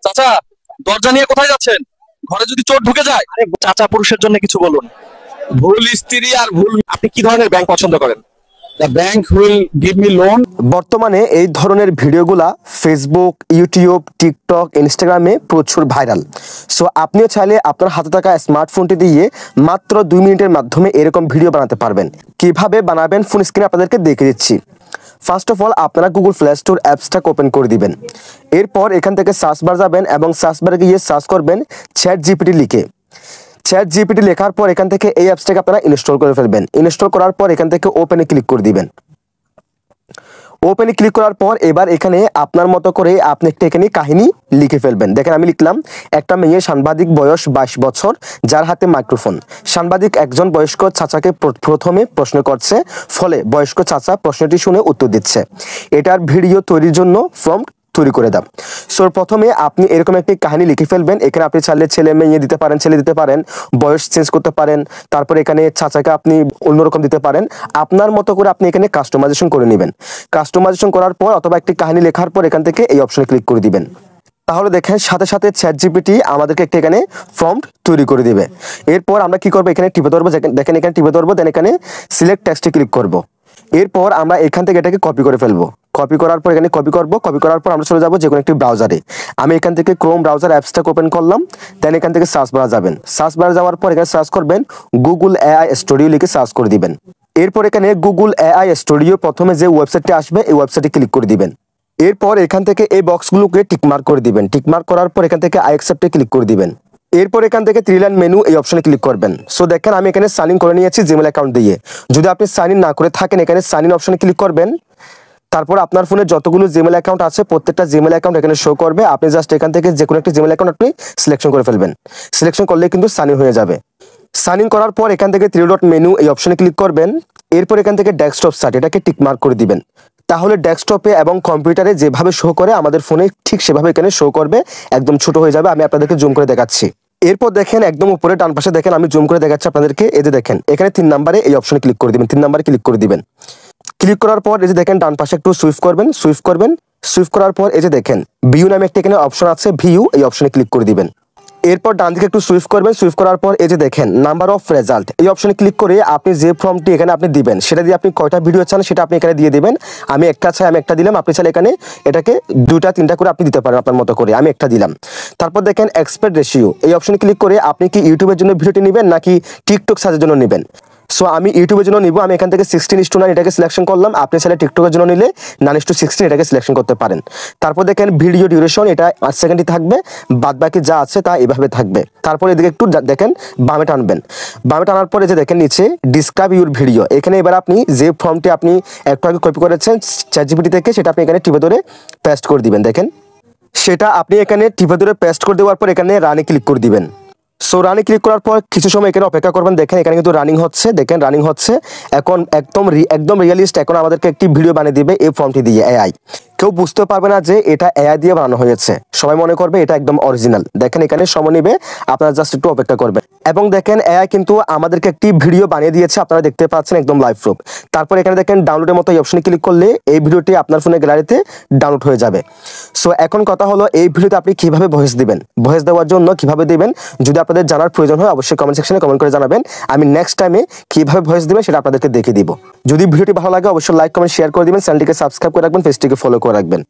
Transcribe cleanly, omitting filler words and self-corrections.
চাচা, দরজা নিয়ে কোথায় যাচ্ছেন? ঘরে যদি চোর ঢুকে যায়। আরে চাচা, পুরুষের জন্য কিছু বলুন। ভুল স্ত্রী আর ভুল। আপনি কি ধরনের ব্যাংক পছন্দ করেন? The bank will give me loan. বর্তমানে এই ধরনের ভিডিওগুলা ফেসবুক, ইউটিউব, টিকটক, ইনস্টাগ্রামে প্রচুর ভাইরাল। সো আপনিও চাইলে আপনার হাতে থাকা স্মার্টফোনটি দিয়ে মাত্র 2 মিনিটের মাধ্যমে এরকম ভিডিও বানাতে পারবেন। কিভাবে বানাবেন ফোন স্ক্রিনে আপনাদেরকে দেখিয়ে দিচ্ছি। ফার্স্ট অফ অল আপনারা গুগল প্লে স্টোর অ্যাপসটাকে ওপেন করে দিবেন। এরপর এখান থেকে সার্চ বার যাবেন এবং সার্চ বারে গিয়ে সার্চ করবেন চ্যাট জিপিটি লিখে। চ্যাট জিপিটি লেখার পর এখান থেকে এই অ্যাপসটাকে আপনারা ইনস্টল করে ফেলবেন। ইনস্টল করার পর এখান থেকে ওপেনে ক্লিক করে দিবেন। ওপেনে ক্লিক করার পর এবার এখানে আপনার মতো করে আপনি একটা এখানে কাহিনী লিখে ফেলবেন। দেখেন আমি লিখলাম, একটা মেয়ে সাংবাদিক, বয়স 22 বছর, যার হাতে মাইক্রোফোন। সাংবাদিক একজন বয়স্ক চাচাকে প্রথমে প্রশ্ন করছে, ফলে বয়স্ক চাচা প্রশ্নটি শুনে উত্তর দিচ্ছে। এটার ভিডিও তৈরির জন্য ফর্ম তৈরি করে দাও। সো প্রথমে আপনি এরকম একটি কাহিনী লিখে ফেলবেন। এখানে আপনি চাইলে ছেলে মেয়ে দিতে পারেন, ছেলে দিতে পারেন, বয়স চেঞ্জ করতে পারেন, তারপর এখানে চাচাকে আপনি অন্যরকম দিতে পারেন। আপনার মতো করে আপনি এখানে কাস্টমাইজেশন করে নেবেন। কাস্টমাইজেশন করার পর অথবা একটি কাহিনী লেখার পর এখান থেকে এই অপশনে ক্লিক করে দিবেন। তাহলে দেখেন সাথে সাথে চ্যাট জিপিটি আমাদেরকে একটা এখানে ফর্ম তৈরি করে দিবে। এরপর আমরা কি করবো, এখানে টিপে ধরবো। দেখেন এখানে টিপে ধরবো, দেন এখানে সিলেক্ট টেক্সটে ক্লিক করব। এরপর আমরা এখান থেকে এটাকে কপি করে ফেলবো। কপি করার পর এখানে কপি করব। কপি করার পর আমরা চলে যাবো যে কোনো একটি ব্রাউজারে। আমি এখান থেকে ক্রোম ব্রাউজার অ্যাপসটাকে ওপেন করলাম। দেন এখান থেকে সার্চ বারে যাবেন। সার্চ বারে যাওয়ার পর এখানে সার্চ করবেন গুগল এআই স্টুডিও লিখে সার্চ করে দিবেন। এরপর এখানে গুগল এআই স্টুডিও প্রথমে যে ওয়েবসাইটটি আসবে এই ওয়েবসাইটে ক্লিক করে দিবেন। এরপর এখান থেকে এই বক্সগুলোকে টিকমার্ক করে দিবেন। টিকমার্ক করার পর এখান থেকে আই অ্যাকসেপ্টে ক্লিক করে দিবেন। এরপর এখান থেকে 3 লাইন মেনু এই অপশনে ক্লিক করবেন। সো দেখেন আমি এখানে সাইন ইন করে নিয়েছি জিমেল অ্যাকাউন্ট দিয়ে। যদি আপনি সাইন ইন না করে থাকেন এখানে সাইন ইন অপশনে ক্লিক করবেন। তারপর আপনার ফোনে যতগুলো জিমেল অ্যাকাউন্ট আছে প্রত্যেকটা জিমেল অ্যাকাউন্ট এখানে শো করবে। আপনি জাস্ট এখান থেকে যে কোনো একটা জিমেল অ্যাকাউন্ট আপনি সিলেকশন করে ফেলবেন। সিলেকশন করলে কিন্তু সাইন ইন হয়ে যাবে। সাইন ইন করার পর এখান থেকে 3 ডট মেনু এই অপশনে ক্লিক করবেন। এরপর এখান থেকে ডেস্কটপ সাইট এটাকে টিকমার্ক করে দিবেন। তাহলে ডেস্কটপে এবং কম্পিউটারে যেভাবে শো করে আমাদের ফোনে ঠিক সেভাবে এখানে শো করবে, একদম ছোট হয়ে যাবে। আমি আপনাদেরকে জুম করে দেখাচ্ছি। এরপর দেখেন একদম উপরে ডান পাশে দেখেন আমি জুম করে দেখাচ্ছি আপনাদেরকে। এই যে দেখেন এখানে 3 নম্বরে এই অপশনে ক্লিক করে দিবেন। 3 নম্বরে ক্লিক করে দিবেন। ক্লিক করার পর এই যে দেখেন ডান পাশে একটু সুইফট করবেন। সুইফট করার পর এই যে দেখেন ভিউ নামে একটা এখানে অপশন আছে, ভিউ এই অপশনে ক্লিক করে দিবেন। এরপর ডান দিকে একটু সুইফট করবেন। সুইফট করার পর এই যে দেখেন নাম্বার অফ রেজাল্ট এই অপশনে ক্লিক করে আপনি যে ফর্মটি এখানে আপনি দিবেন সেটা দিয়ে আপনি কয়টা ভিডিও চান সেটা আপনি এখানে দিয়ে দিবেন। আমি একটা চাই, আমি একটা দিলাম। আপনি চাইলে এখানে এটাকে 2টা 3টা করে আপনি দিতে পারেন আপনার মতো করে। আমি একটা দিলাম। তারপর দেখেন এক্সপেক্ট রেশিও এই অপশনে ক্লিক করে আপনি কি ইউটিউবের জন্য ভিডিওটি নেবেন নাকি টিকটক সার্চের জন্য নেবেন। সো আমি ইউটিউবের জন্য নিব। আমি এখান থেকে 16:9 এটাকে সিলেকশন করলাম। আপনি চাইলে টিকটকের জন্য নিলে 9:16 এটাকে সিলেকশন করতে পারেন। তারপর দেখেন ভিডিও ডিউরেশন এটা 8 সেকেন্ডই থাকবে, বাদ বাকি যা আছে তা এভাবে থাকবে। তারপর এদিকে একটু দেখেন বামে টানবেন। বামে টানার পরে যে দেখেন নিচে ডিসক্রাইব ইউর ভিডিও, এখানে এবার আপনি যে ফর্মটি আপনি একটু আগে কপি করেছেন চ্যাট জিপিটি থেকে সেটা আপনি এখানে টিপে ধরে পেস্ট করে দিবেন। দেখেন সেটা আপনি এখানে টিপে ধরে পেস্ট করে দেওয়ার পর এখানে রানে ক্লিক করে দিবেন। সো রানে ক্লিক করার পর কিছু সময় এখানে অপেক্ষা করবেন। দেখেন এখানে কিন্তু রানিং হচ্ছে। দেখেন রানিং হচ্ছে। এখন একদম রিয়েলিস্ট এখন আমাদেরকে একটি ভিডিও বানিয়ে দিবে এই ফর্মটি দিয়ে এআই। কেউ বুঝতে পারবে না যে এটা এআই দিয়ে বানানো হয়েছে, সবাই মনে করবে এটা একদম অরিজিনাল। দেখেন এখানে সময় নেবে, আপনারা জাস্ট একটু অপেক্ষা করবেন। এবং দেখেন এআই কিন্তু আমাদেরকে একটি ভিডিও বানিয়ে দিয়েছে, আপনারা দেখতে পাচ্ছেন একদম লাইভ প্রুফ। তারপর এখানে দেখেন ডাউনলোডের মতো এই অপশনে ক্লিক করলে এই ভিডিওটি আপনার ফোনের গ্যালারিতে ডাউনলোড হয়ে যাবে। সো এখন কথা হলো এই ভিডিওতে আপনি কিভাবে ভয়েস দিবেন। ভয়েস দেওয়ার জন্য কিভাবে দিবেন যদি আপনাদের জানার প্রয়োজন হয় অবশ্যই কমেন্ট সেকশনে কমেন্ট করে জানাবেন। আমি নেক্সট টাইমে কিভাবে ভয়েস দিবেন সেটা আপনাদেরকে দেখিয়ে দিব। যদি ভিডিওটি ভালো লাগে অবশ্যই লাইক কমেন্ট শেয়ার করে দিবেন। চ্যানেলটিকে সাবস্ক্রাইব করে রাখবেন, পেজটিকে ফলো করে রাখবেন।